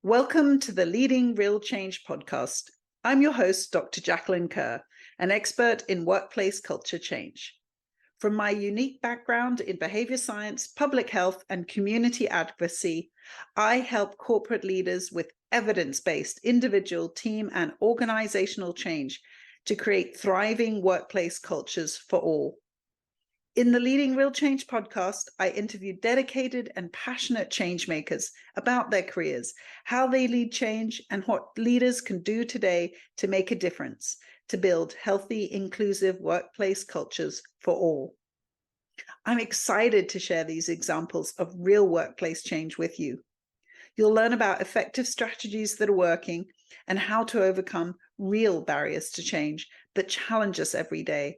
Welcome to the Leading Real Change podcast. I'm your host, Dr. Jacqueline Kerr, an expert in workplace culture change. From my unique background in behavior science, public health, and community advocacy, I help corporate leaders with evidence-based individual, team, and organizational change to create thriving workplace cultures for all. In the Leading Real Change podcast, I interview dedicated and passionate change makers about their careers, how they lead change, and what leaders can do today to make a difference to build healthy, inclusive workplace cultures for all. I'm excited to share these examples of real workplace change with you. You'll learn about effective strategies that are working and how to overcome real barriers to change that challenge us every day.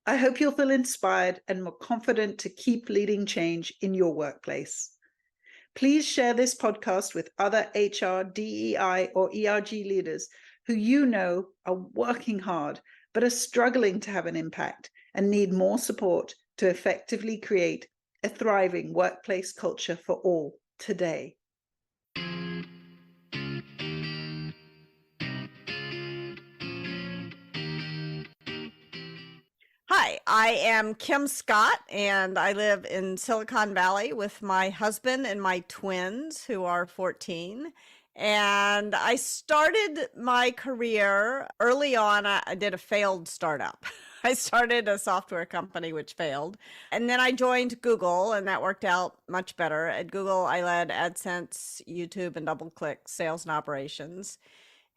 I hope you'll feel inspired and more confident to keep leading change in your workplace. Please share this podcast with other HR, DEI, or ERG leaders who you know are working hard but are struggling to have an impact and need more support to effectively create a thriving workplace culture for all today. Hi, I am Kim Scott, and I live in Silicon Valley with my husband and my twins, who are 14. And I started my career early on. I did a failed startup. I started a software company which failed. And then I joined Google, and that worked out much better. At Google, I led AdSense, YouTube, and DoubleClick sales and operations.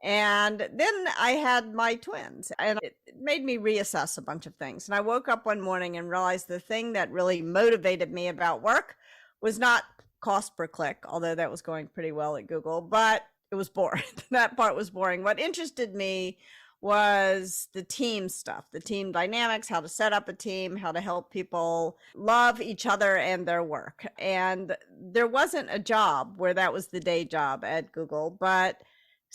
And then I had my twins, and it made me reassess a bunch of things. And I woke up one morning and realized the thing that really motivated me about work was not cost per click, although that was going pretty well at Google, but it was boring. That part was boring. What interested me was the team stuff, the team dynamics, how to set up a team, how to help people love each other and their work. And there wasn't a job where that was the day job at Google, but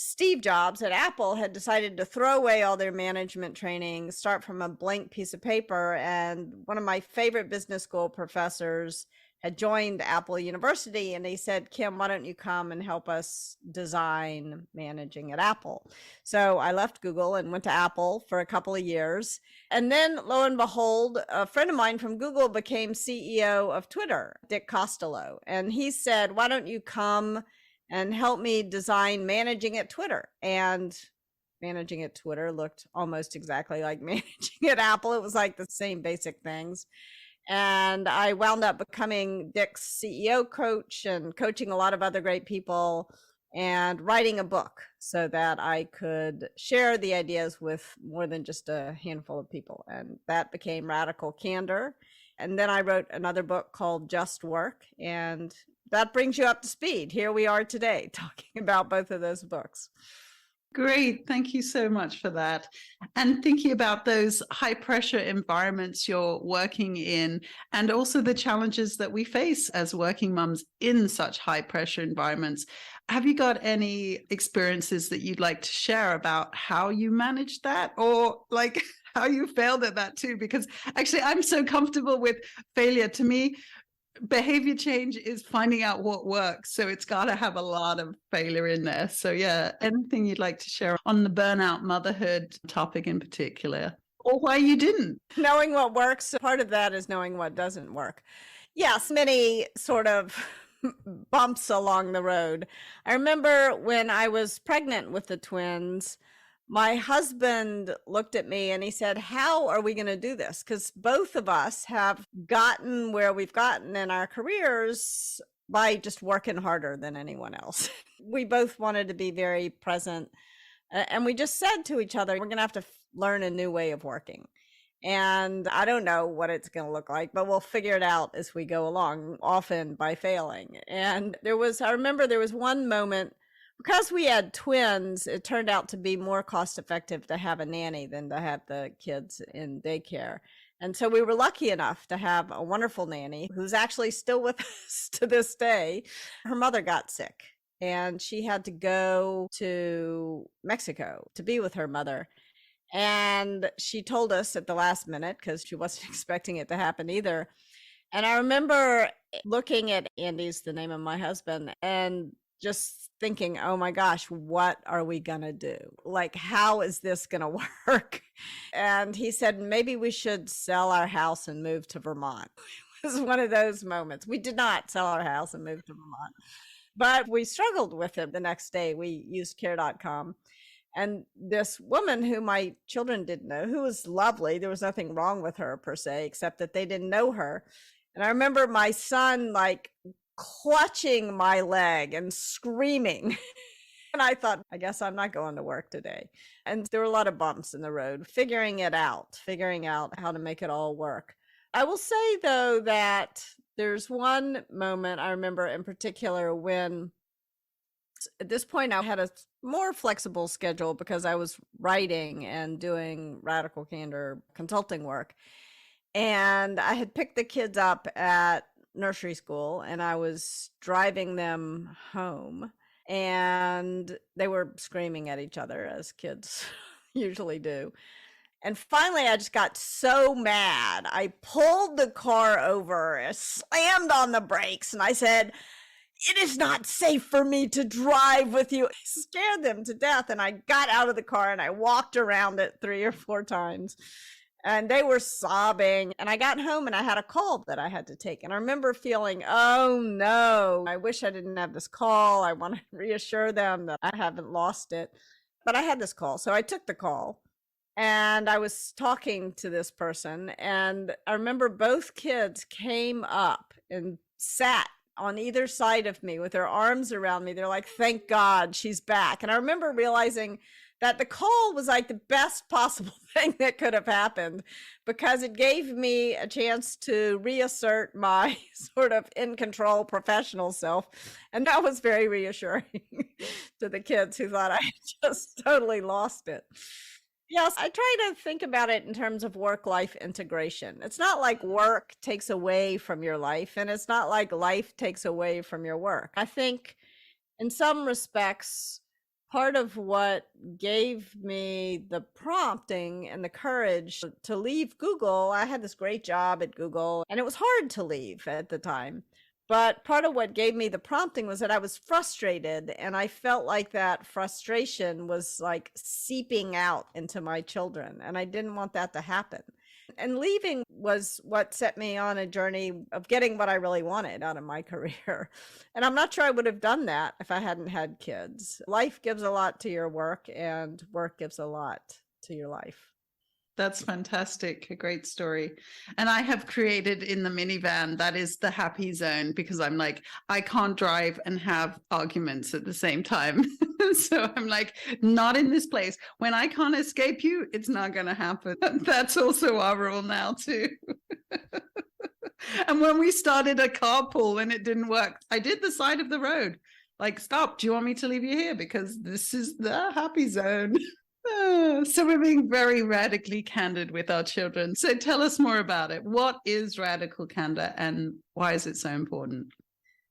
Steve Jobs at Apple had decided to throw away all their management training, start from a blank piece of paper. And one of my favorite business school professors had joined Apple University, and he said, Kim, why don't you come and help us design managing at Apple? So I left Google and went to Apple for a couple of years. And then lo and behold, a friend of mine from Google became CEO of Twitter, Dick Costolo. And he said, why don't you come and help me design managing at Twitter? And managing at Twitter looked almost exactly like managing at Apple. It was like the same basic things. And I wound up becoming Dick's CEO coach and coaching a lot of other great people and writing a book so that I could share the ideas with more than just a handful of people. And that became Radical Candor. And then I wrote another book called Just Work, and that brings you up to speed. Here we are today talking about both of those books. Great. Thank you so much for that. And thinking about those high pressure environments you're working in, and also the challenges that we face as working mums in such high pressure environments. Have you got any experiences that you'd like to share about how you managed that, or like how you failed at that too? Because actually I'm so comfortable with failure. To me, behavior change is finding out what works. So it's got to have a lot of failure in there. So yeah, anything you'd like to share on the burnout motherhood topic in particular, or why you didn't? Knowing what works, part of that is knowing what doesn't work. Yes, many sort of bumps along the road. I remember when I was pregnant with the twins, my husband looked at me and he said, how are we going to do this? Because both of us have gotten where we've gotten in our careers by just working harder than anyone else. We both wanted to be very present. And we just said to each other, we're going to have to learn a new way of working. And I don't know what it's going to look like, but we'll figure it out as we go along, often by failing. And I remember there was one moment, because we had twins, it turned out to be more cost effective to have a nanny than to have the kids in daycare. And so we were lucky enough to have a wonderful nanny who's actually still with us to this day. Her mother got sick and she had to go to Mexico to be with her mother. And she told us at the last minute, because she wasn't expecting it to happen either. And I remember looking at Andy's the name of my husband, and just thinking, oh my gosh, what are we going to do? Like, how is this going to work? And he said, maybe we should sell our house and move to Vermont. It was one of those moments. We did not sell our house and move to Vermont, but we struggled with it. The next day, we used care.com. And this woman who my children didn't know, who was lovely, there was nothing wrong with her per se, except that they didn't know her. And I remember my son like clutching my leg and screaming. And I thought, I guess I'm not going to work today. And there were a lot of bumps in the road, figuring out how to make it all work. I will say, though, that there's one moment I remember in particular when at this point I had a more flexible schedule because I was writing and doing radical candor consulting work. And I had picked the kids up at nursery school and I was driving them home and they were screaming at each other, as kids usually do. And finally, I just got so mad. I pulled the car over, slammed on the brakes, and I said, it is not safe for me to drive with you. I scared them to death. And I got out of the car and I walked around it 3 or 4 times. And they were sobbing. And I got home and I had a call that I had to take. And I remember feeling, oh no, I wish I didn't have this call. I want to reassure them that I haven't lost it. But I had this call. So I took the call. And I was talking to this person, and I remember both kids came up and sat on either side of me with their arms around me. They're like, thank God she's back. And I remember realizing that the call was like the best possible thing that could have happened because it gave me a chance to reassert my sort of in control professional self. And that was very reassuring to the kids who thought I had just totally lost it. Yes, I try to think about it in terms of work-life integration. It's not like work takes away from your life, and it's not like life takes away from your work. I think in some respects, part of what gave me the prompting and the courage to leave Google, I had this great job at Google, and it was hard to leave at the time. But part of what gave me the prompting was that I was frustrated, and I felt like that frustration was like seeping out into my children, and I didn't want that to happen. And leaving was what set me on a journey of getting what I really wanted out of my career. And I'm not sure I would have done that if I hadn't had kids. Life gives a lot to your work, and work gives a lot to your life. That's fantastic. A great story. And I have created in the minivan, that is the happy zone, because I'm like, I can't drive and have arguments at the same time. So I'm like, not in this place. When I can't escape you, it's not going to happen. That's also our rule now too. And when we started a carpool and it didn't work, I did the side of the road. Like, stop, do you want me to leave you here? Because this is the happy zone. So we're being very radically candid with our children. So tell us more about it. What is radical candor and why is it so important?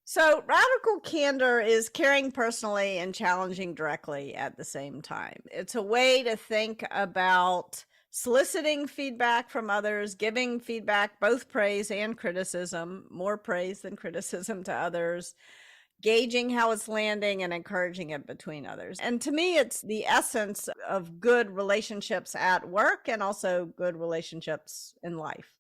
So radical candor is caring personally and challenging directly at the same time. It's a way to think about soliciting feedback from others, giving feedback, both praise and criticism, more praise than criticism to others, gauging how it's landing and encouraging it between others. And to me, it's the essence of good relationships at work and also good relationships in life.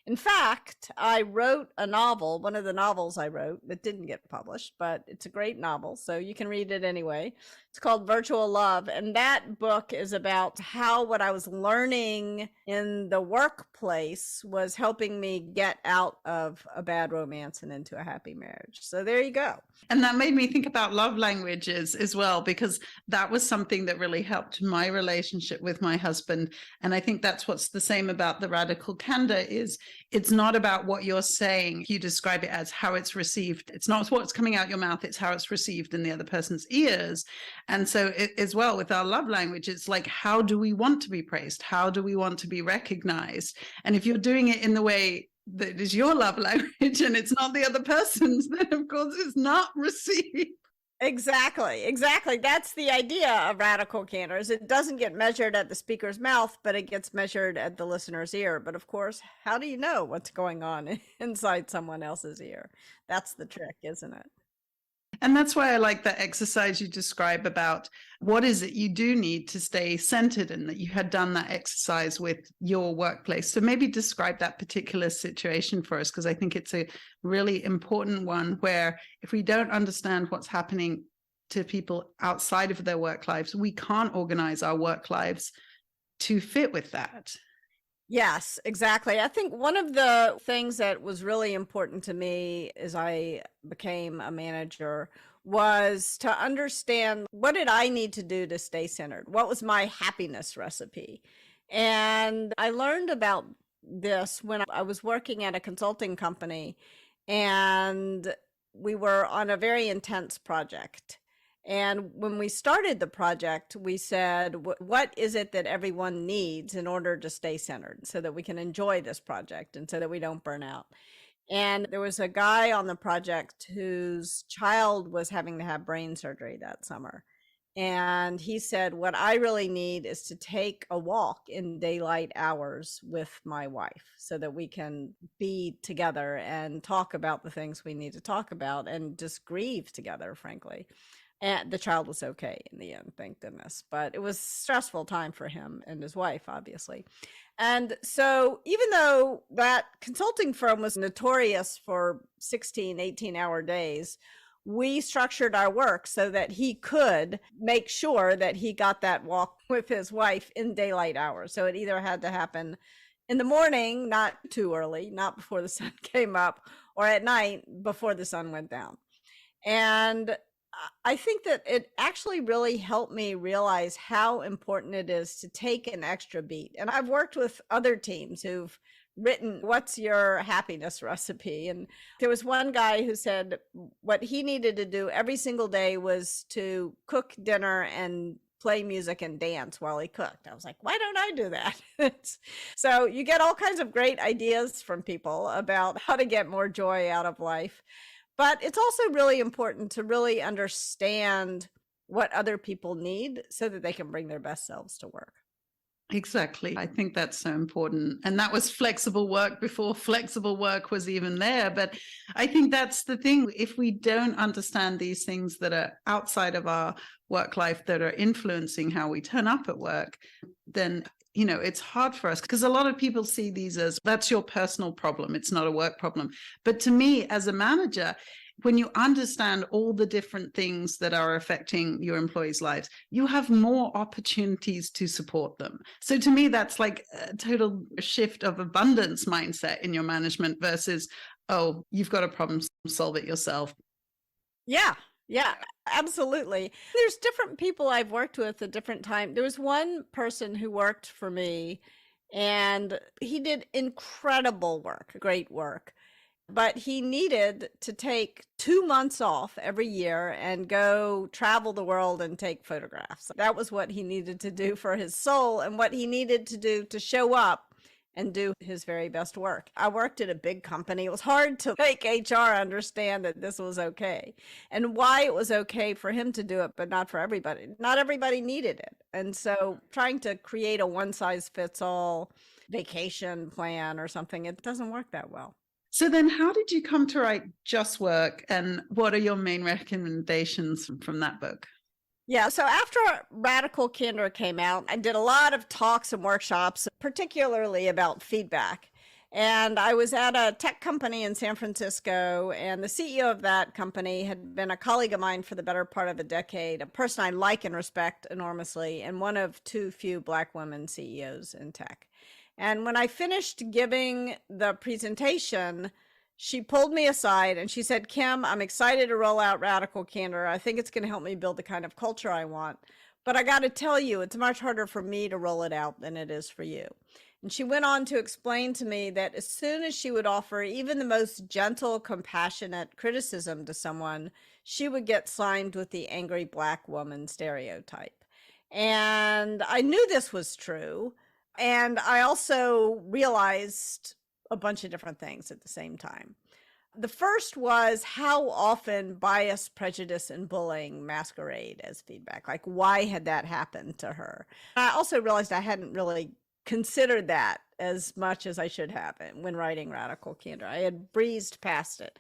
In fact, I wrote a novel, one of the novels I wrote that didn't get published, but it's a great novel, so you can read it anyway. It's called Virtual Love, and that book is about how what I was learning in the workplace was helping me get out of a bad romance and into a happy marriage. So there you go. And that made me think about love languages as well, because that was something that really helped my relationship with my husband. And I think that's what's the same about the radical candor is it's not about what you're saying. You describe it as how it's received. It's not what's coming out your mouth, it's how it's received in the other person's ears. And so as well with our love language, it's like, how do we want to be praised? How do we want to be recognized? And if you're doing it in the way that is your love language and it's not the other person's, then of course it's not received. Exactly. That's the idea of radical candor is it doesn't get measured at the speaker's mouth, but it gets measured at the listener's ear. But of course, how do you know what's going on inside someone else's ear? That's the trick, isn't it? And that's why I like that exercise you describe about what is it you do need to stay centered, and that you had done that exercise with your workplace. So maybe describe that particular situation for us, because I think it's a really important one where if we don't understand what's happening to people outside of their work lives, we can't organize our work lives to fit with that. Yes, exactly. I think one of the things that was really important to me as I became a manager was to understand, what did I need to do to stay centered? What was my happiness recipe? And I learned about this when I was working at a consulting company, and we were on a very intense project. And when we started the project, we said, what is it that everyone needs in order to stay centered so that we can enjoy this project and so that we don't burn out? And there was a guy on the project whose child was having to have brain surgery that summer. And he said, what I really need is to take a walk in daylight hours with my wife so that we can be together and talk about the things we need to talk about and just grieve together, frankly. And the child was okay in the end, thank goodness. But it was a stressful time for him and his wife, obviously. And so even though that consulting firm was notorious for 16, 18-hour days, we structured our work so that he could make sure that he got that walk with his wife in daylight hours. So it either had to happen in the morning, not too early, not before the sun came up, or at night before the sun went down. And I think that it actually really helped me realize how important it is to take an extra beat. And I've worked with other teams who've written, what's your happiness recipe? And there was one guy who said what he needed to do every single day was to cook dinner and play music and dance while he cooked. I was like, why don't I do that? So you get all kinds of great ideas from people about how to get more joy out of life. But it's also really important to really understand what other people need so that they can bring their best selves to work. Exactly. I think that's so important. And that was flexible work before flexible work was even there. But I think that's the thing. If we don't understand these things that are outside of our work life that are influencing how we turn up at work, then it's hard for us, because a lot of people see these as, that's your personal problem. It's not a work problem. But to me, as a manager, when you understand all the different things that are affecting your employees' lives, you have more opportunities to support them. So to me, that's like a total shift of abundance mindset in your management versus, oh, you've got a problem, solve it yourself. Yeah, absolutely. There's different people I've worked with at different times. There was one person who worked for me, and he did incredible work, great work. But he needed to take 2 months off every year and go travel the world and take photographs. That was what he needed to do for his soul and what he needed to do to show up and do his very best work. I worked at a big company. It was hard to make HR understand that this was okay and why it was okay for him to do it, but not for everybody. Not everybody needed it. And so trying to create a one-size-fits-all vacation plan or something, it doesn't work that well. So then how did you come to write Just Work, and what are your main recommendations from that book? Yeah, so after Radical Candor came out, I did a lot of talks and workshops, particularly about feedback. And I was at a tech company in San Francisco, and the CEO of that company had been a colleague of mine for the better part of a decade, a person I like and respect enormously, and one of too few Black women CEOs in tech. And when I finished giving the presentation, she pulled me aside and she said, Kim, I'm excited to roll out Radical Candor. I think it's going to help me build the kind of culture I want. But I got to tell you, it's much harder for me to roll it out than it is for you. And she went on to explain to me that as soon as she would offer even the most gentle, compassionate criticism to someone, she would get slimed with the angry Black woman stereotype. And I knew this was true. And I also realized a bunch of different things at the same time. The first was how often bias, prejudice, and bullying masquerade as feedback. Like, why had that happened to her? I also realized I hadn't really considered that as much as I should have when writing Radical Candor. I had breezed past it.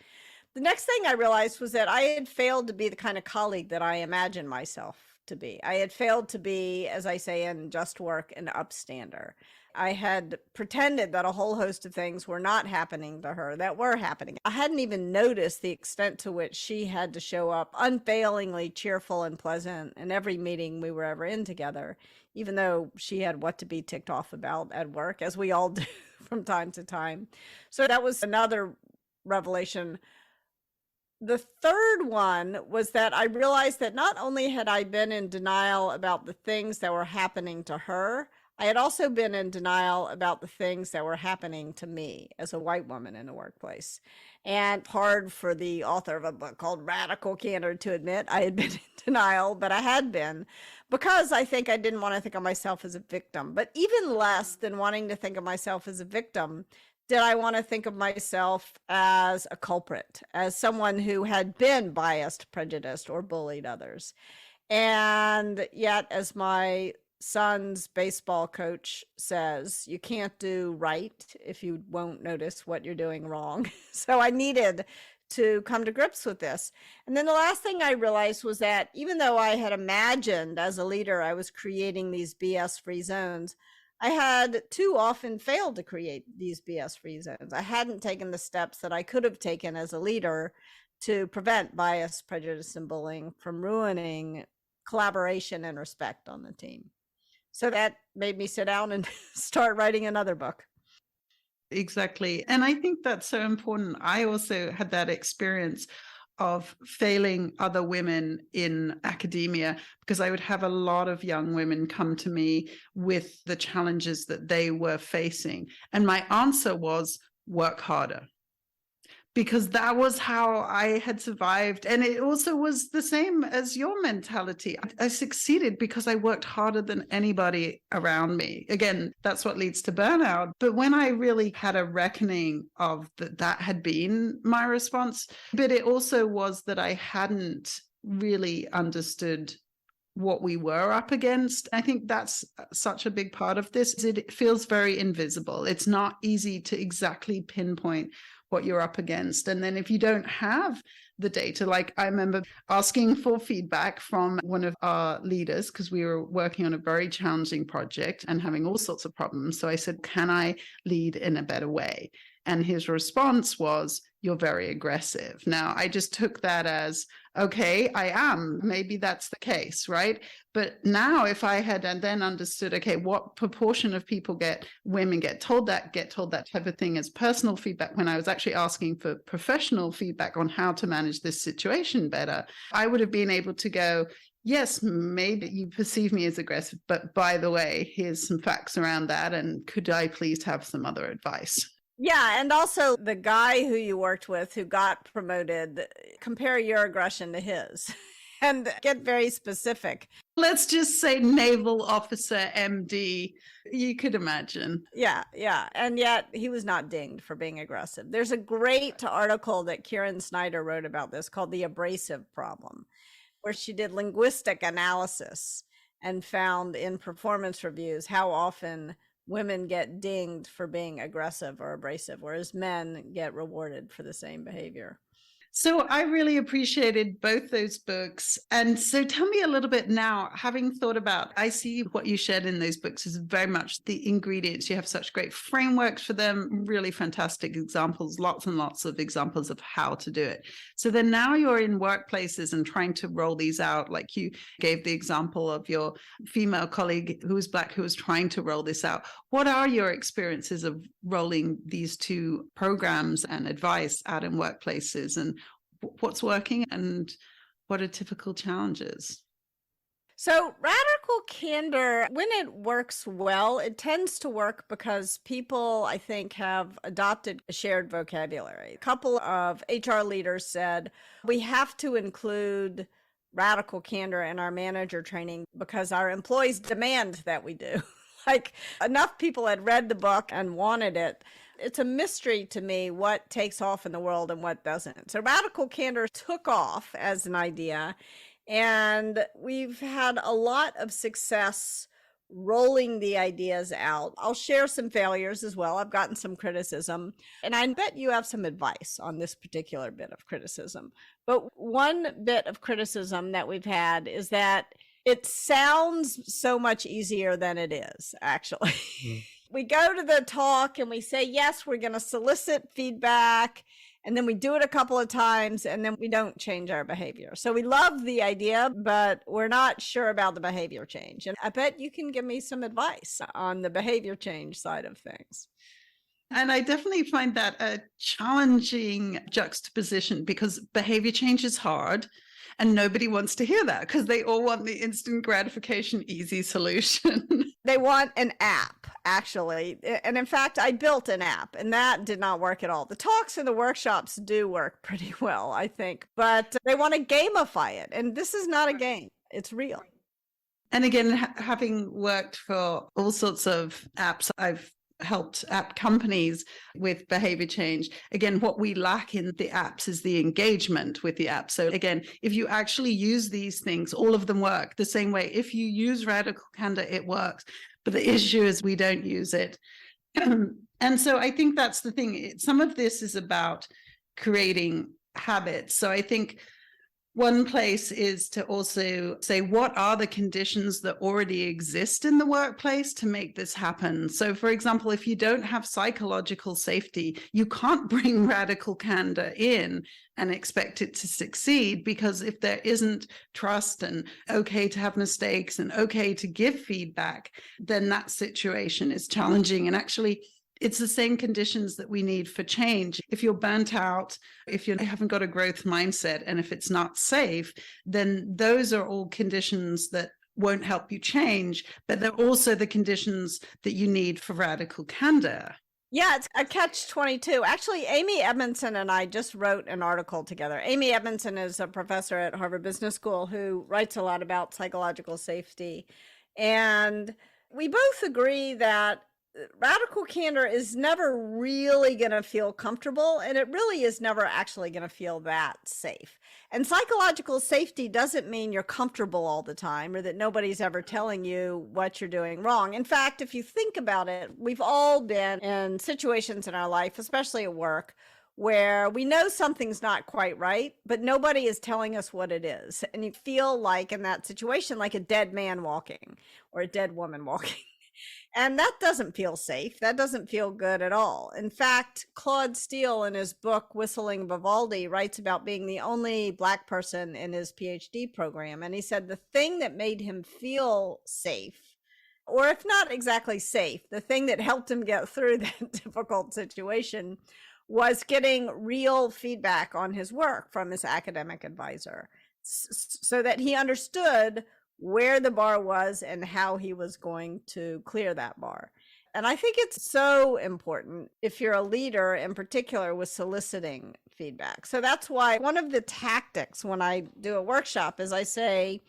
The next thing I realized was that I had failed to be the kind of colleague that I imagined myself to be. I had failed to be, as I say in Just Work, an upstander. I had pretended that a whole host of things were not happening to her that were happening. I hadn't even noticed the extent to which she had to show up unfailingly cheerful and pleasant in every meeting we were ever in together, even though she had what to be ticked off about at work, as we all do from time to time. So that was another revelation. The third one was that I realized that not only had I been in denial about the things that were happening to her, I had also been in denial about the things that were happening to me as a white woman in the workplace. And hard for the author of a book called Radical Candor to admit I had been in denial, but I had been, because I think I didn't want to think of myself as a victim. But even less than wanting to think of myself as a victim, did I want to think of myself as a culprit, as someone who had been biased, prejudiced, or bullied others. And yet, as my son's baseball coach says, you can't do right if you won't notice what you're doing wrong. So I needed to come to grips with this. And then the last thing I realized was that even though I had imagined as a leader I was creating these BS-free zones, I had too often failed to create these BS-free zones. I hadn't taken the steps that I could have taken as a leader to prevent bias, prejudice, and bullying from ruining collaboration and respect on the team. So that made me sit down and start writing another book. Exactly. And I think that's so important. I also had that experience of failing other women in academia, because I would have a lot of young women come to me with the challenges that they were facing. And my answer was, work harder. Because that was how I had survived. And it also was the same as your mentality. I succeeded because I worked harder than anybody around me. Again, that's what leads to burnout. But when I really had a reckoning of that had been my response, but it also was that I hadn't really understood what we were up against. I think that's such a big part of this. It feels very invisible. It's not easy to exactly pinpoint what you're up against. And then if you don't have the data, like I remember asking for feedback from one of our leaders, because we were working on a very challenging project and having all sorts of problems. So I said, can I lead in a better way? And his response was, you're very aggressive. Now, I just took that as, okay, I am. Maybe that's the case, right? But now if I had and then understood, okay, what proportion of women get told that type of thing as personal feedback, when I was actually asking for professional feedback on how to manage this situation better, I would have been able to go, yes, maybe you perceive me as aggressive, but by the way, here's some facts around that. And could I please have some other advice? Yeah, and also the guy who you worked with who got promoted, compare your aggression to his and get very specific. Let's just say naval officer, MD. You could imagine. Yeah. And yet he was not dinged for being aggressive. There's a great article that Kieran Snyder wrote about this called The Abrasive Problem, where she did linguistic analysis and found in performance reviews how often women get dinged for being aggressive or abrasive, whereas men get rewarded for the same behavior. So I really appreciated both those books. And so tell me a little bit now, having thought about, I see what you shared in those books is very much the ingredients. You have such great frameworks for them, really fantastic examples, lots and lots of examples of how to do it. So then now you're in workplaces and trying to roll these out, like you gave the example of your female colleague who was Black, who was trying to roll this out. What are your experiences of rolling these two programs and advice out in workplaces, and what's working and what are typical challenges? So radical candor, when it works well, it tends to work because people, I think, have adopted a shared vocabulary. A couple of HR leaders said, we have to include radical candor in our manager training because our employees demand that we do. Like enough people had read the book and wanted it. It's a mystery to me what takes off in the world and what doesn't. So radical candor took off as an idea, and we've had a lot of success rolling the ideas out. I'll share some failures as well. I've gotten some criticism, and I bet you have some advice on this particular bit of criticism. But one bit of criticism that we've had is that it sounds so much easier than it is, actually. We go to the talk and we say, yes, we're going to solicit feedback. And then we do it a couple of times and then we don't change our behavior. So we love the idea, but we're not sure about the behavior change. And I bet you can give me some advice on the behavior change side of things. And I definitely find that a challenging juxtaposition, because behavior change is hard and nobody wants to hear that because they all want the instant gratification, easy solution. They want an app, actually. And in fact, I built an app and that did not work at all. The talks and the workshops do work pretty well, I think, but they want to gamify it. And this is not a game, it's real. And again, having worked for all sorts of apps, I've helped app companies with behavior change. Again, what we lack in the apps is the engagement with the app. So again, if you actually use these things, all of them work the same way. If you use radical candor, it works. But the issue is we don't use it. And so I think that's the thing. Some of this is about creating habits. So I think one place is to also say, what are the conditions that already exist in the workplace to make this happen? So, for example, if you don't have psychological safety, you can't bring radical candor in and expect it to succeed, because if there isn't trust and okay to have mistakes and okay to give feedback, then that situation is challenging. And actually, it's the same conditions that we need for change. If you're burnt out, if you haven't got a growth mindset, and if it's not safe, then those are all conditions that won't help you change, but they're also the conditions that you need for radical candor. Yeah, it's a catch-22. Actually, Amy Edmondson and I just wrote an article together. Amy Edmondson is a professor at Harvard Business School who writes a lot about psychological safety. And we both agree that radical candor is never really going to feel comfortable, and it really is never actually going to feel that safe. And psychological safety doesn't mean you're comfortable all the time or that nobody's ever telling you what you're doing wrong. In fact, if you think about it, we've all been in situations in our life, especially at work, where we know something's not quite right, but nobody is telling us what it is. And you feel like in that situation, like a dead man walking or a dead woman walking. And that doesn't feel safe. That doesn't feel good at all. In fact, Claude Steele, in his book, Whistling Vivaldi, writes about being the only Black person in his PhD program. And he said the thing that made him feel safe, or if not exactly safe, the thing that helped him get through that difficult situation was getting real feedback on his work from his academic advisor, so that he understood where the bar was and how he was going to clear that bar. And I think it's so important if you're a leader, in particular with soliciting feedback. So that's why one of the tactics when I do a workshop is I say,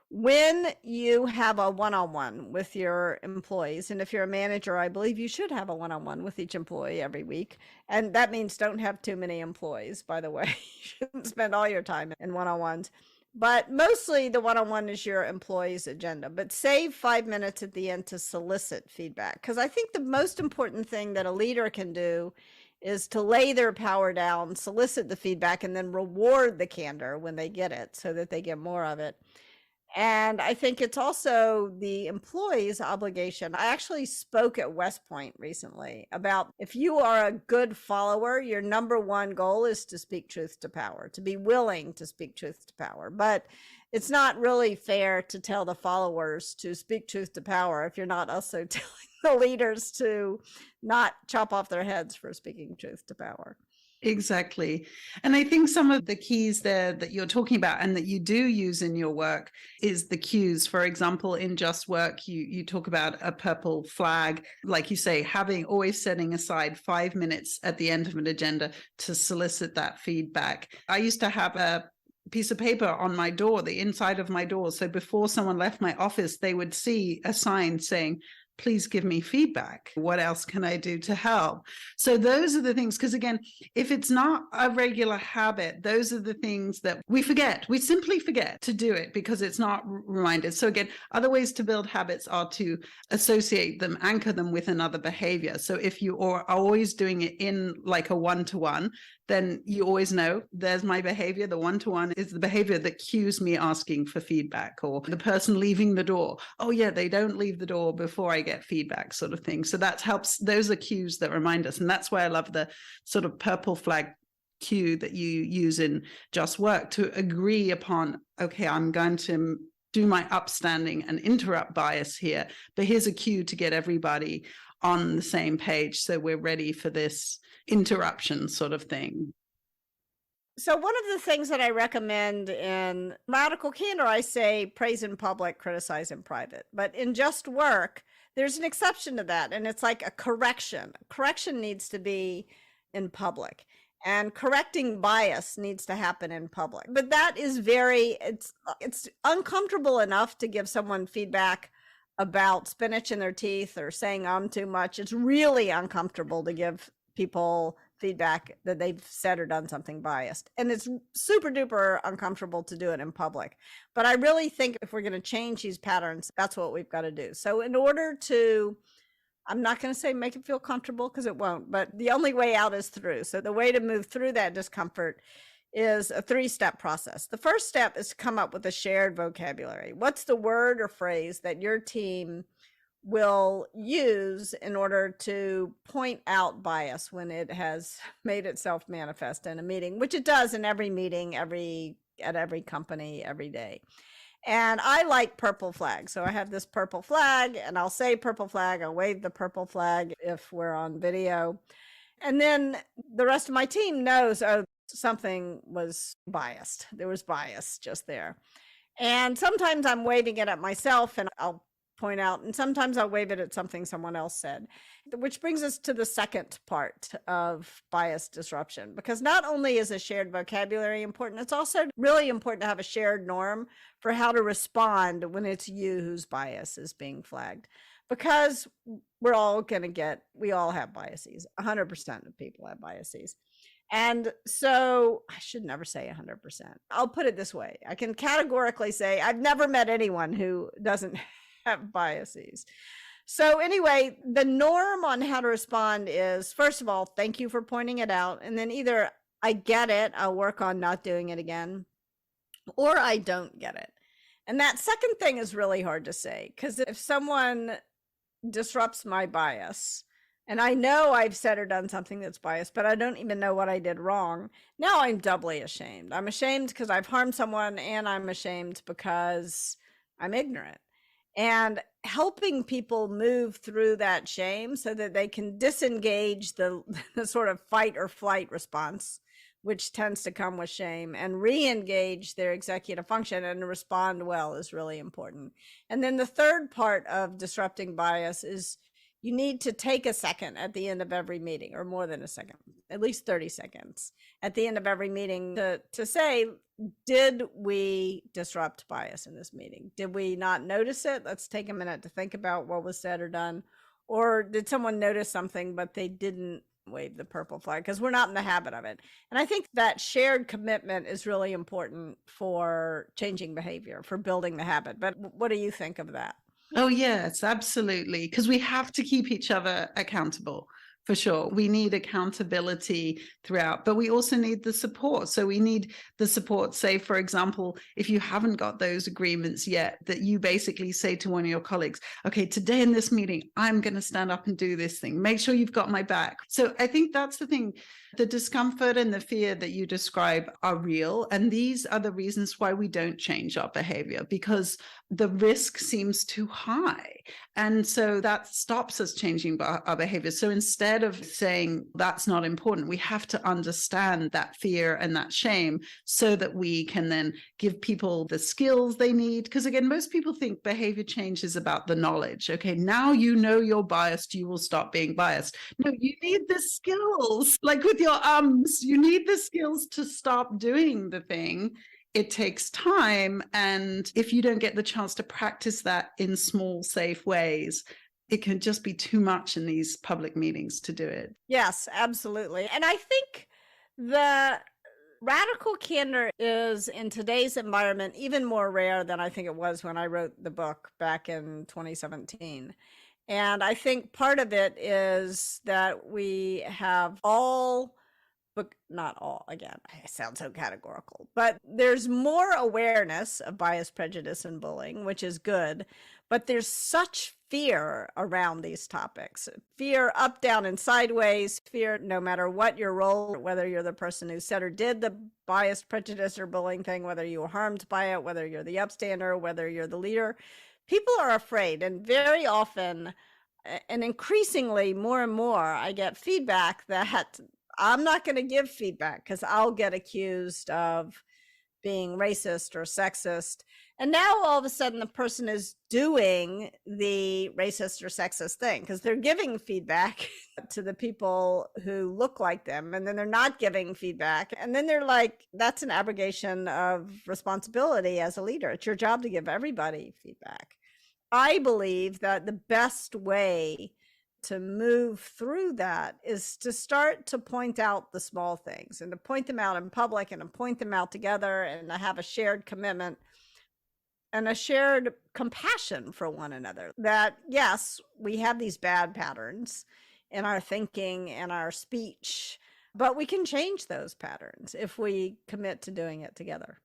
when you have a one-on-one with your employees, and if you're a manager, I believe you should have a one-on-one with each employee every week. And that means don't have too many employees, by the way. You shouldn't spend all your time in one-on-ones. But mostly the one-on-one is your employee's agenda, but save 5 minutes at the end to solicit feedback. Because I think the most important thing that a leader can do is to lay their power down, solicit the feedback, and then reward the candor when they get it so that they get more of it. And I think it's also the employee's obligation. I actually spoke at West Point recently about if you are a good follower, your number one goal is to speak truth to power, to be willing to speak truth to power. But it's not really fair to tell the followers to speak truth to power if you're not also telling the leaders to not chop off their heads for speaking truth to power. Exactly. And I think some of the keys there that you're talking about and that you do use in your work is the cues. For example, in Just Work, you talk about a purple flag, like you say, always setting aside 5 minutes at the end of an agenda to solicit that feedback. I used to have a piece of paper on my door, the inside of my door. So before someone left my office, they would see a sign saying, please give me feedback. What else can I do to help? So those are the things, because again, if it's not a regular habit, those are the things that we forget. We simply forget to do it because it's not reminded. So again, other ways to build habits are to associate them, anchor them with another behavior. So if you are always doing it in like a one-to-one, then you always know there's my behavior. The one-to-one is the behavior that cues me asking for feedback, or the person leaving the door. Oh yeah, they don't leave the door before I get feedback, sort of thing. So that helps. Those are cues that remind us. And that's why I love the sort of purple flag cue that you use in Just Work to agree upon, okay, I'm going to do my upstanding and interrupt bias here, but here's a cue to get everybody on the same page so we're ready for this interruption sort of thing. So one of the things that I recommend in Radical Candor, I say praise in public, criticize in private. But in Just Work, there's an exception to that, and it's like a correction. Correction needs to be in public, and correcting bias needs to happen in public. But that is it's uncomfortable enough to give someone feedback about spinach in their teeth or saying too much. It's really uncomfortable to give people feedback that they've said or done something biased. And it's super duper uncomfortable to do it in public. But I really think if we're going to change these patterns, that's what we've got to do. So in order to, I'm not going to say make it feel comfortable, because it won't, but the only way out is through. So the way to move through that discomfort is a 3-step process. The first step is to come up with a shared vocabulary. What's the word or phrase that your team will use in order to point out bias when it has made itself manifest in a meeting, which it does in every meeting, at every company, every day. And I like purple flags. So I have this purple flag, and I'll say purple flag, I'll wave the purple flag if we're on video. And then the rest of my team knows, oh, something was biased. There was bias just there. And sometimes I'm waving it at myself, and I'll point out, and sometimes I'll wave it at something someone else said, which brings us to the second part of bias disruption, because not only is a shared vocabulary important, it's also really important to have a shared norm for how to respond when it's you whose bias is being flagged, because we all have biases. 100% of people have biases. And so I should never say 100%. I'll put it this way. I can categorically say I've never met anyone who doesn't have biases. So anyway, the norm on how to respond is, first of all, thank you for pointing it out. And then either I get it, I'll work on not doing it again, or I don't get it. And that second thing is really hard to say, because if someone disrupts my bias, and I know I've said or done something that's biased, but I don't even know what I did wrong, now I'm doubly ashamed. I'm ashamed because I've harmed someone, and I'm ashamed because I'm ignorant. And helping people move through that shame so that they can disengage the sort of fight or flight response, which tends to come with shame, and re-engage their executive function and respond well is really important. And then the third part of disrupting bias is you need to take a second at the end of every meeting, or more than a second, at least 30 seconds at the end of every meeting to say, did we disrupt bias in this meeting? Did we not notice it? Let's take a minute to think about what was said or done. Or did someone notice something, but they didn't wave the purple flag? Because we're not in the habit of it. And I think that shared commitment is really important for changing behavior, for building the habit. But what do you think of that? Oh, yes, absolutely. Because we have to keep each other accountable. For sure. We need accountability throughout, but we also need the support. So we need the support, say, for example, if you haven't got those agreements yet, that you basically say to one of your colleagues, okay, today in this meeting, I'm going to stand up and do this thing. Make sure you've got my back. So I think that's the thing. The discomfort and the fear that you describe are real. And these are the reasons why we don't change our behavior, because the risk seems too high. And so that stops us changing our behavior. So instead of saying that's not important, we have to understand that fear and that shame so that we can then give people the skills they need. Because again, most people think behavior change is about the knowledge. Okay, now you know you're biased, you will stop being biased. No, you need the skills, like with your you need the skills to stop doing the thing. It takes time. And if you don't get the chance to practice that in small, safe ways, it can just be too much in these public meetings to do it. Yes, absolutely. And I think the radical candor is in today's environment even more rare than I think it was when I wrote the book back in 2017. And I think part of it is that we have all, but not all, again, I sound so categorical, but there's more awareness of bias, prejudice, and bullying, which is good. But there's such fear around these topics, fear up, down, and sideways, fear no matter what your role, whether you're the person who said or did the bias, prejudice, or bullying thing, whether you were harmed by it, whether you're the upstander, whether you're the leader. People are afraid, and very often, and increasingly more and more, I get feedback that I'm not going to give feedback because I'll get accused of being racist or sexist. And now all of a sudden the person is doing the racist or sexist thing because they're giving feedback to the people who look like them, and then they're not giving feedback. And then they're like, that's an abrogation of responsibility as a leader. It's your job to give everybody feedback. I believe that the best way to move through that is to start to point out the small things and to point them out in public and to point them out together and to have a shared commitment and a shared compassion for one another. That yes, we have these bad patterns in our thinking and our speech, but we can change those patterns if we commit to doing it together.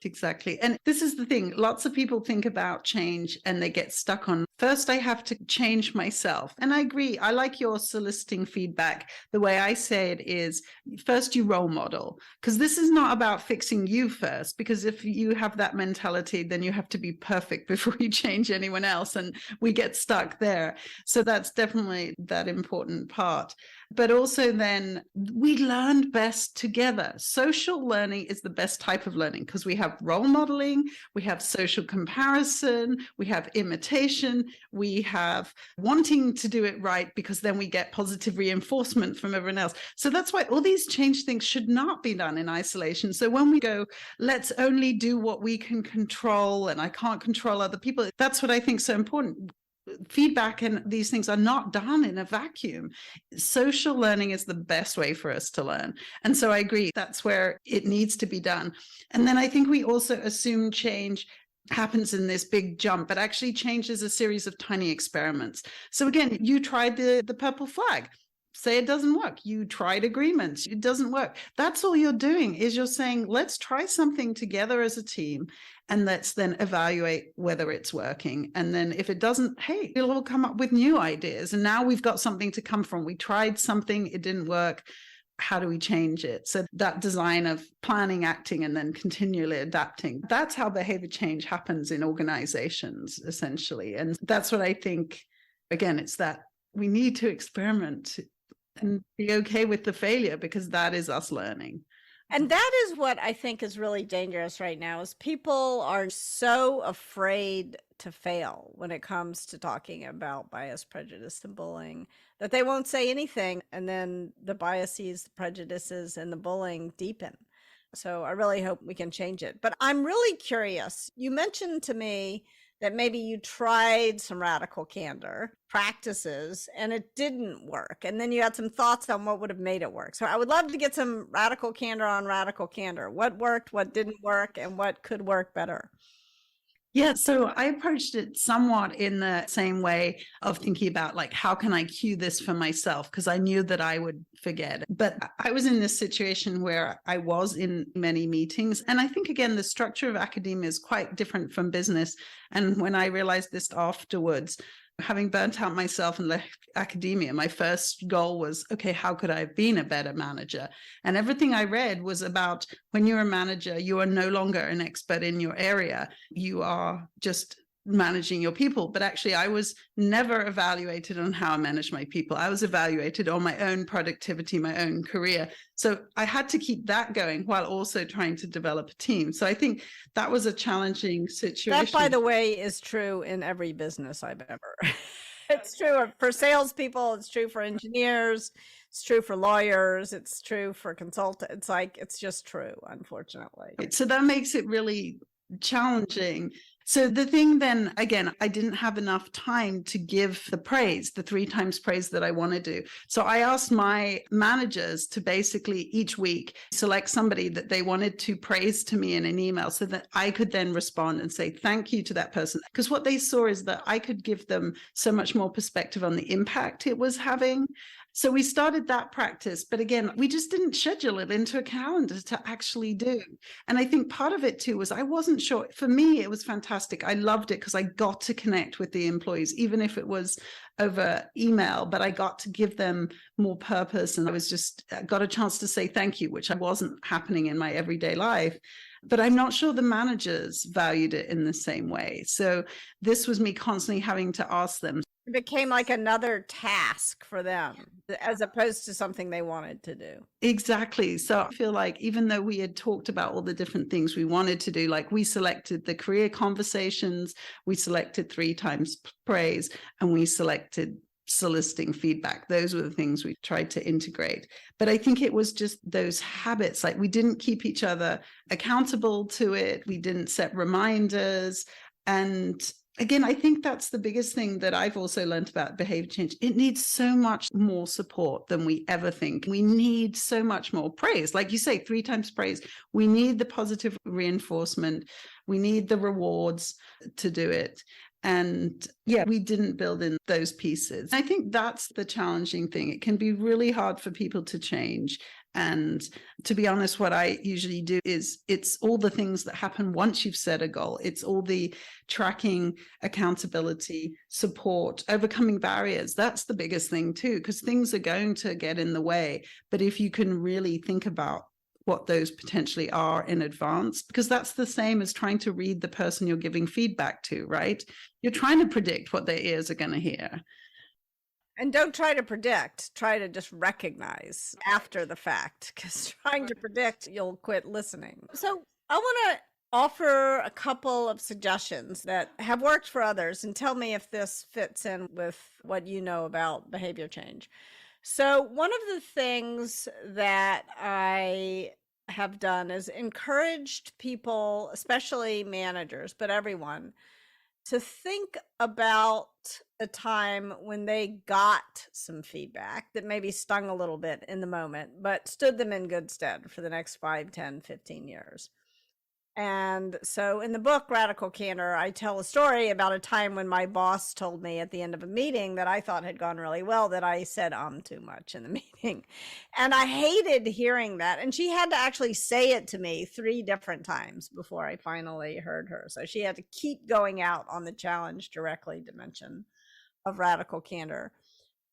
Exactly. And this is the thing. Lots of people think about change and they get stuck on, first, I have to change myself. And I agree. I like your soliciting feedback. The way I say it is, first you role model, because this is not about fixing you first, because if you have that mentality, then you have to be perfect before you change anyone else. And we get stuck there. So that's definitely that important part. But also then we learn best together. Social learning is the best type of learning because we have role modeling, we have social comparison, we have imitation, we have wanting to do it right because then we get positive reinforcement from everyone else. So that's why all these change things should not be done in isolation. So when we go, let's only do what we can control and I can't control other people, that's what I think is so important. Feedback and these things are not done in a vacuum. Social learning is the best way for us to learn. And so I agree, that's where it needs to be done. And then I think we also assume change happens in this big jump, but actually change is a series of tiny experiments. So again, you tried the purple flag. Say it doesn't work. You tried agreements. It doesn't work. That's all you're doing is you're saying, let's try something together as a team and let's then evaluate whether it's working. And then if it doesn't, hey, we'll all come up with new ideas. And now we've got something to come from. We tried something, it didn't work. How do we change it? So that design of planning, acting, and then continually adapting, that's how behavior change happens in organizations, essentially. And that's what I think, again, it's that we need to experiment and be okay with the failure because that is us learning. And that is what I think is really dangerous right now is people are so afraid to fail when it comes to talking about bias, prejudice, and bullying that they won't say anything. And then the biases, the prejudices, and the bullying deepen. So I really hope we can change it. But I'm really curious. You mentioned to me that maybe you tried some radical candor practices and it didn't work. And then you had some thoughts on what would have made it work. So I would love to get some radical candor on radical candor. What worked, what didn't work, and what could work better? Yeah, so I approached it somewhat in the same way of thinking about like, how can I cue this for myself? Because I knew that I would forget. But I was in this situation where I was in many meetings. And I think, again, the structure of academia is quite different from business. And when I realized this afterwards, having burnt out myself and left academia, my first goal was, okay, how could I have been a better manager? And everything I read was about when you're a manager, you are no longer an expert in your area. You are just managing your people. But actually, I was never evaluated on how I manage my people. I was evaluated on my own productivity, my own career. So I had to keep that going while also trying to develop a team. So I think that was a challenging situation. That, by the way, is true in every business I've ever. It's true for salespeople. It's true for engineers. It's true for lawyers. It's true for consultants. It's just true, unfortunately. So that makes it really challenging. So the thing then, again, I didn't have enough time to give the praise, the 3 times praise that I want to do. So I asked my managers to basically each week select somebody that they wanted to praise to me in an email so that I could then respond and say thank you to that person. Because what they saw is that I could give them so much more perspective on the impact it was having. So we started that practice. But again, we just didn't schedule it into a calendar to actually do. And I think part of it too was I wasn't sure. For me, it was fantastic. I loved it because I got to connect with the employees, even if it was over email, but I got to give them more purpose. And I got a chance to say thank you, which wasn't happening in my everyday life. But I'm not sure the managers valued it in the same way. So this was me constantly having to ask them. It became like another task for them as opposed to something they wanted to do. Exactly. So I feel like even though we had talked about all the different things we wanted to do, like we selected the career conversations, we selected 3 times praise, and we selected soliciting feedback. Those were the things we tried to integrate. But I think it was just those habits, like we didn't keep each other accountable to it. We didn't set reminders. And again, I think that's the biggest thing that I've also learned about behavior change. It needs so much more support than we ever think. We need so much more praise. Like you say, 3 times praise. We need the positive reinforcement. We need the rewards to do it. And yeah, we didn't build in those pieces. I think that's the challenging thing. It can be really hard for people to change. And to be honest, what I usually do is it's all the things that happen once you've set a goal. It's all the tracking, accountability, support, overcoming barriers. That's the biggest thing too, because things are going to get in the way. But if you can really think about what those potentially are in advance, because that's the same as trying to read the person you're giving feedback to, right? You're trying to predict what their ears are going to hear. And don't try to predict, try to just recognize after the fact, because trying to predict, you'll quit listening. So I want to offer a couple of suggestions that have worked for others and tell me if this fits in with what you know about behavior change. So one of the things that I have done is encouraged people, especially managers, but everyone, to think about a time when they got some feedback that maybe stung a little bit in the moment, but stood them in good stead for the next 5, 10, 15 years. And so in the book, Radical Candor, I tell a story about a time when my boss told me at the end of a meeting that I thought had gone really well that I said too much in the meeting. And I hated hearing that. And she had to actually say it to me 3 different times before I finally heard her. So she had to keep going out on the challenge directly dimension of radical candor.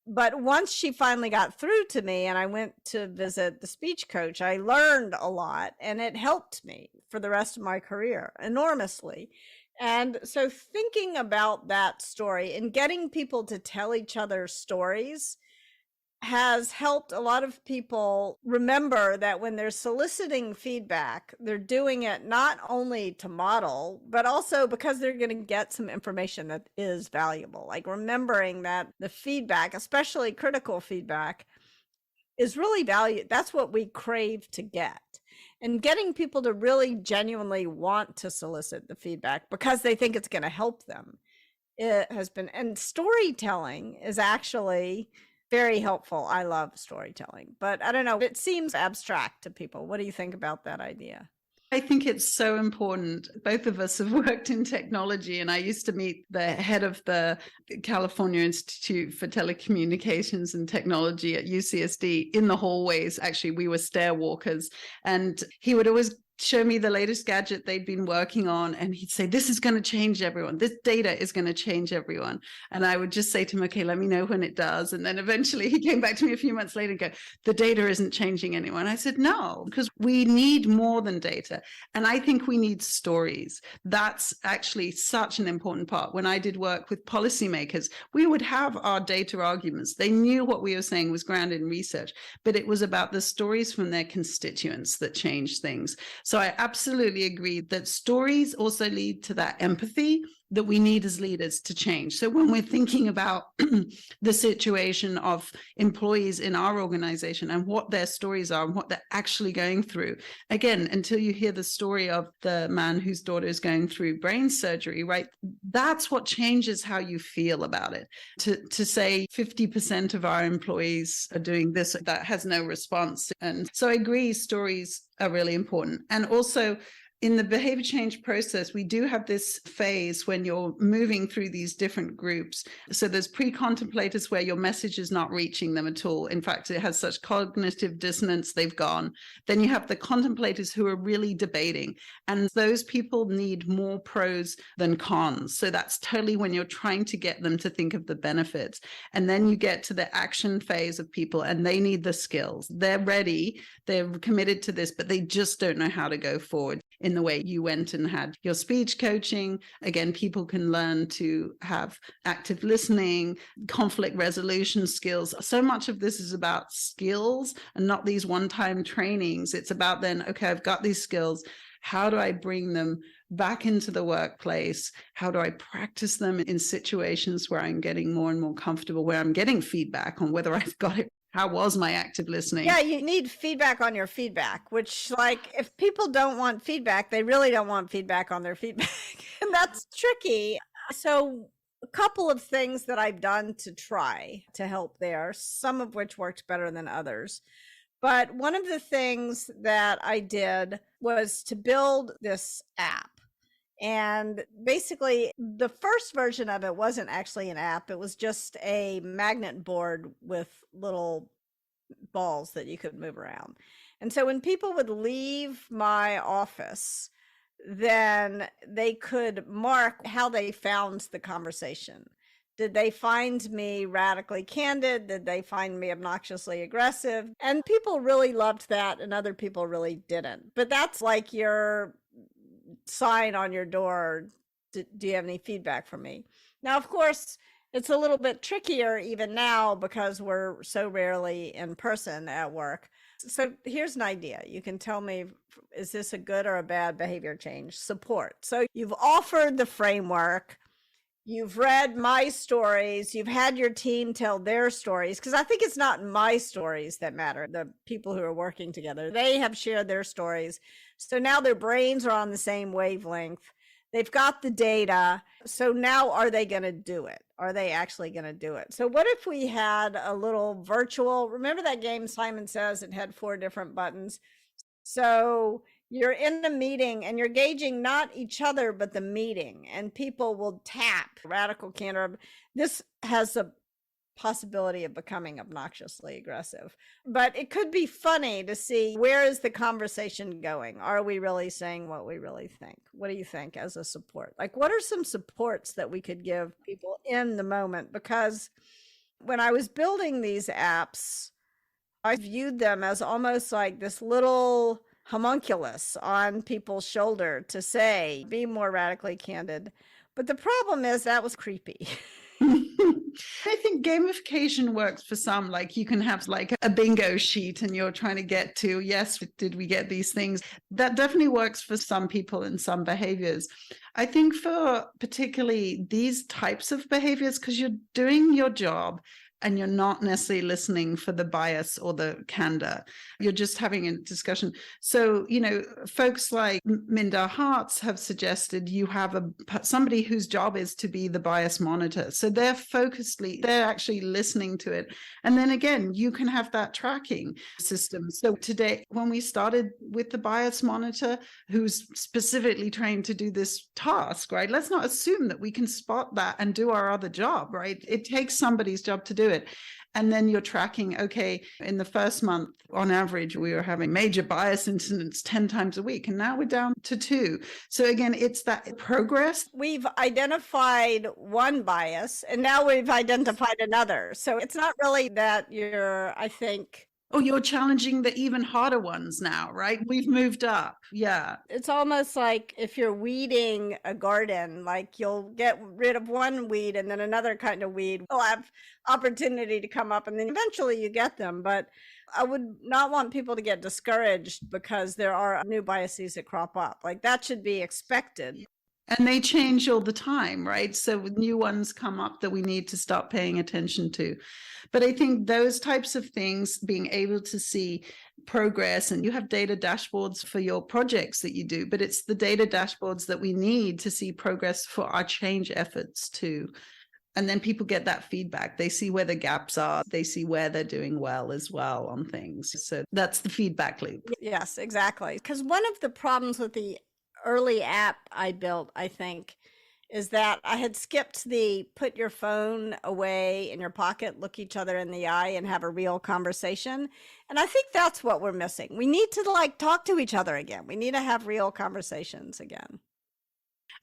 But once she finally got through to me and I went to visit the speech coach, I learned a lot and it helped me for the rest of my career enormously. And so thinking about that story and getting people to tell each other stories has helped a lot of people remember that when they're soliciting feedback, they're doing it not only to model, but also because they're going to get some information that is valuable. Like remembering that the feedback, especially critical feedback, is really valued. That's what we crave to get. And getting people to really genuinely want to solicit the feedback because they think it's going to help them. It has been, and storytelling is actually very helpful. I love storytelling, but I don't know, it seems abstract to people. What do you think about that idea? I think it's so important. Both of us have worked in technology, and I used to meet the head of the California Institute for Telecommunications and Technology at UCSD in the hallways. Actually, we were stair walkers, and he would always show me the latest gadget they'd been working on, and he'd say, this is going to change everyone. This data is going to change everyone. And I would just say to him, okay, let me know when it does. And then eventually he came back to me a few months later and go, the data isn't changing anyone. I said, no, because we need more than data. And I think we need stories. That's actually such an important part. When I did work with policymakers, we would have our data arguments. They knew what we were saying was grounded in research, but it was about the stories from their constituents that changed things. So I absolutely agree that stories also lead to that empathy, that we need as leaders to change. So when we're thinking about the situation of employees in our organization and what their stories are and what they're actually going through, again, until you hear the story of the man whose daughter is going through brain surgery, right? That's what changes how you feel about it. To say 50% of our employees are doing this, that has no response. And so I agree, stories are really important. And also, in the behavior change process, we do have this phase when you're moving through these different groups. So there's pre-contemplators where your message is not reaching them at all. In fact, it has such cognitive dissonance, they've gone. Then you have the contemplators who are really debating. And those people need more pros than cons. So that's totally when you're trying to get them to think of the benefits. And then you get to the action phase of people, and they need the skills. They're ready, they're committed to this, but they just don't know how to go forward in the way you went and had your speech coaching. Again, people can learn to have active listening, conflict resolution skills. So much of this is about skills and not these one-time trainings. It's about then, okay, I've got these skills. How do I bring them back into the workplace? How do I practice them in situations where I'm getting more and more comfortable, where I'm getting feedback on whether I've got it? How was my active listening? Yeah, you need feedback on your feedback, which, like, if people don't want feedback, they really don't want feedback on their feedback. And that's tricky. So a couple of things that I've done to try to help there, some of which worked better than others. But one of the things that I did was to build this app. And basically, the first version of it wasn't actually an app. It was just a magnet board with little balls that you could move around. And so when people would leave my office, then they could mark how they found the conversation. Did they find me radically candid? Did they find me obnoxiously aggressive? And people really loved that, and other people really didn't. But that's like your sign on your door. Do you have any feedback from me? Now, of course, it's a little bit trickier even now because we're so rarely in person at work. So here's an idea. You can tell me, is this a good or a bad behavior change? Support. So you've offered the framework. You've read my stories. You've had your team tell their stories, because I think it's not my stories that matter. The people who are working together, they have shared their stories. So now their brains are on the same wavelength. They've got the data. So now are they going to do it? Are they actually going to do it? So what if we had a little virtual, remember that game Simon Says? It had 4 different buttons. So you're in a meeting and you're gauging not each other, but the meeting, and people will tap radical candor. This has a possibility of becoming obnoxiously aggressive, but it could be funny to see, where is the conversation going? Are we really saying what we really think? What do you think as a support? Like, what are some supports that we could give people in the moment? Because when I was building these apps, I viewed them as almost like this little homunculus on people's shoulder to say, be more radically candid. But the problem is that was creepy. I think gamification works for some. Like, you can have like a bingo sheet and you're trying to get to, yes, did we get these things? That definitely works for some people and some behaviors. I think for particularly these types of behaviors, because you're doing your job and you're not necessarily listening for the bias or the candor. You're just having a discussion. So, folks like Minda Harts have suggested you have somebody whose job is to be the bias monitor. So they're actually listening to it. And then again, you can have that tracking system. So today, when we started with the bias monitor, who's specifically trained to do this task, right? Let's not assume that we can spot that and do our other job, right? It takes somebody's job to do it. And then you're tracking, okay, in the first month, on average, we were having major bias incidents 10 times a week, and now we're down to 2. So again, it's that progress. We've identified one bias, and now we've identified another. So it's not really that I think... Oh, you're challenging the even harder ones now, right? We've moved up. Yeah. It's almost like if you're weeding a garden, like you'll get rid of one weed and then another kind of weed will have opportunity to come up, and then eventually you get them. But I would not want people to get discouraged because there are new biases that crop up. Like, that should be expected. And they change all the time, right? So new ones come up that we need to start paying attention to. But I think those types of things, being able to see progress, and you have data dashboards for your projects that you do, but it's the data dashboards that we need to see progress for our change efforts too. And then people get that feedback. They see where the gaps are. They see where they're doing well as well on things. So that's the feedback loop. Yes, exactly. Because one of the problems with the early app I built, I think, is that I had skipped the put your phone away in your pocket, look each other in the eye, and have a real conversation. And I think that's what we're missing. We need to talk to each other again. We need to have real conversations again.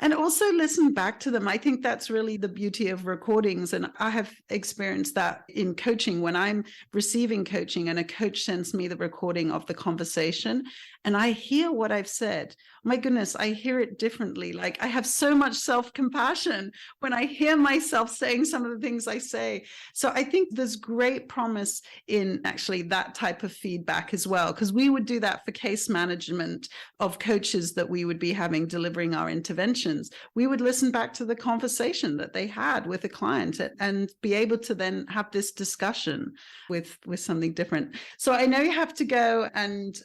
And also listen back to them. I think that's really the beauty of recordings. And I have experienced that in coaching when I'm receiving coaching and a coach sends me the recording of the conversation and I hear what I've said. My goodness, I hear it differently. Like I have so much self-compassion when I hear myself saying some of the things I say. So I think there's great promise in actually that type of feedback as well, because we would do that for case management of coaches that we would be having delivering our interventions. We would listen back to the conversation that they had with the client and be able to then have this discussion with something different. So I know you have to go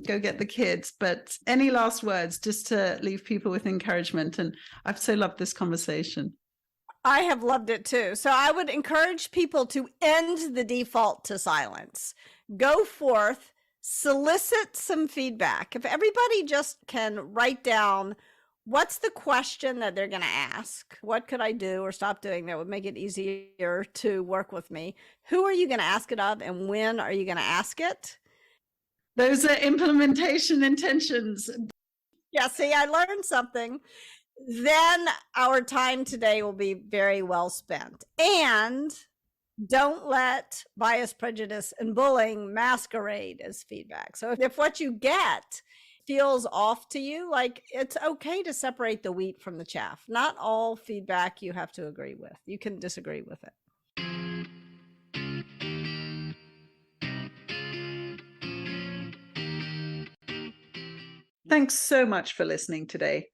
get the kids, but any last words just to leave people with encouragement? And I've so loved this conversation. I have loved it too. So I would encourage people to end the default to silence. Go forth, solicit some feedback. If everybody just can write down what's the question that they're going to ask, what could I do or stop doing that would make it easier to work with me? Who are you going to ask it of, and when are you going to ask it? Those are implementation intentions. Yeah, see, I learned something. Then our time today will be very well spent. And don't let bias, prejudice, and bullying masquerade as feedback. So if what you get feels off to you, like, it's okay to separate the wheat from the chaff. Not all feedback you have to agree with. You can disagree with it. Thanks so much for listening today.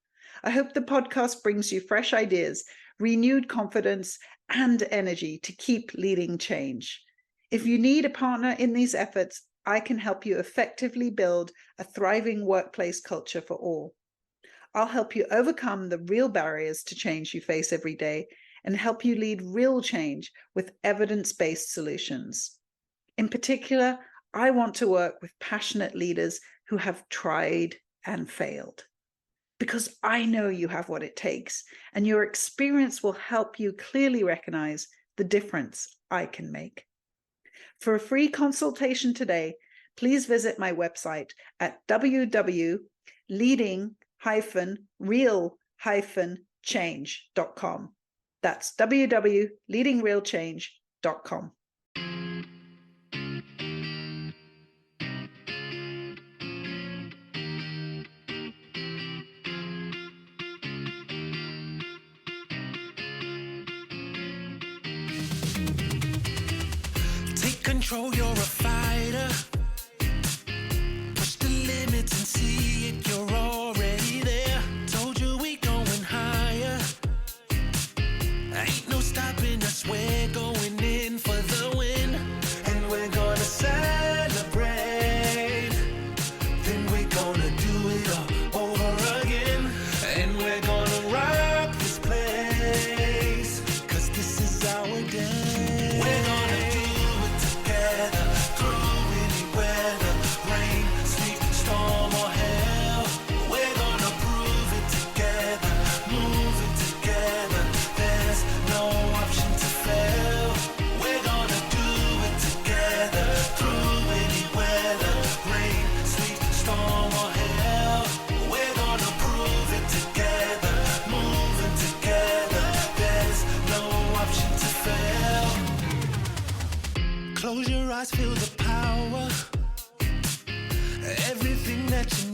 I hope the podcast brings you fresh ideas, renewed confidence, and energy to keep leading change. If you need a partner in these efforts, I can help you effectively build a thriving workplace culture for all. I'll help you overcome the real barriers to change you face every day and help you lead real change with evidence-based solutions. In particular, I want to work with passionate leaders who have tried and failed, because I know you have what it takes, and your experience will help you clearly recognize the difference I can make. For a free consultation today, please visit my website at www.leading-real-change.com. That's www.leadingrealchange.com. Control, you're a fighter. Push the limits and see it, you're already there. Told you we going higher. Ain't no stopping us, we're going in for the win. And we're gonna celebrate. Then we're gonna do it all over again. And we're gonna rock this place, 'cause this is our day. We're gonna feel the power. Everything that you